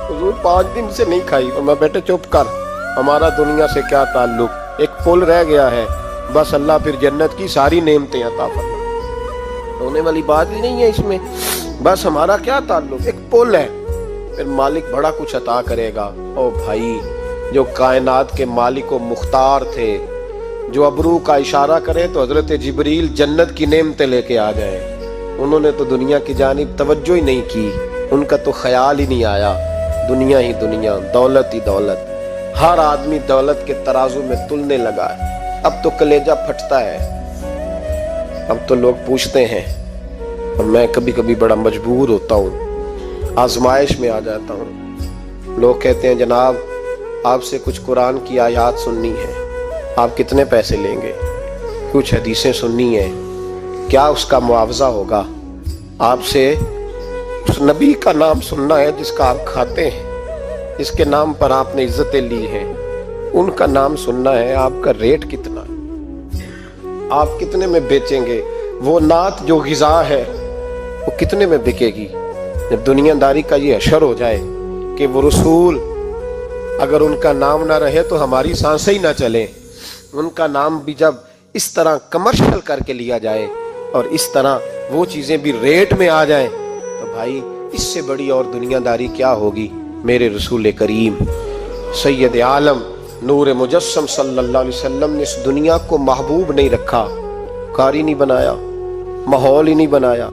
حضور 5 دن سے نہیں کھائی. اور میں بیٹے چپ کر, ہمارا دنیا سے کیا تعلق, ایک پل رہ گیا ہے, بس اللہ پھر جنت کی ساری نعمتیں عطا فرما. ہونے والی بات ہی نہیں ہے اس میں, بس ہمارا کیا تعلق, ایک پل ہے, پھر مالک بڑا کچھ عطا کرے گا. او بھائی, جو کائنات کے مالک و مختار تھے, جو ابرو کا اشارہ کرے تو حضرت جبریل جنت کی نعمتیں لے کے آ جائیں, انہوں نے تو دنیا کی جانب توجہ ہی نہیں کی, ان کا تو خیال ہی نہیں آیا. دنیا ہی دنیا, دولت ہی دولت, ہر آدمی دولت کے ترازو میں تلنے لگا ہے. اب تو کلیجہ پھٹتا ہے. اب تو لوگ پوچھتے ہیں, اور میں کبھی کبھی بڑا مجبور ہوتا ہوں, آزمائش میں آ جاتا ہوں. لوگ کہتے ہیں جناب آپ سے کچھ قرآن کی آیات سننی ہے, آپ کتنے پیسے لیں گے؟ کچھ حدیثیں سننی ہیں, کیا اس کا معاوضہ ہوگا؟ آپ سے اس نبی کا نام سننا ہے جس کا آپ کھاتے ہیں, جس کے نام پر آپ نے عزتیں لی ہیں, ان کا نام سننا ہے. آپ کا ریٹ کتنا ہے؟ آپ کتنے میں بیچیں گے؟ وہ نعت جو غذا ہے وہ کتنے میں بکے گی؟ جب دنیا داری کا یہ حشر ہو جائے کہ وہ رسول اگر ان کا نام نہ رہے تو ہماری سانسیں ہی نہ چلیں, ان کا نام بھی جب اس طرح کمرشل کر کے لیا جائے اور اس طرح وہ چیزیں بھی ریٹ میں آ جائیں, تو بھائی اس سے بڑی اور دنیا داری کیا ہوگی؟ میرے رسول کریم سید عالم نور مجسم صلی اللہ علیہ وسلم نے اس دنیا کو محبوب نہیں رکھا, کاری نہیں بنایا, ماحول ہی نہیں بنایا.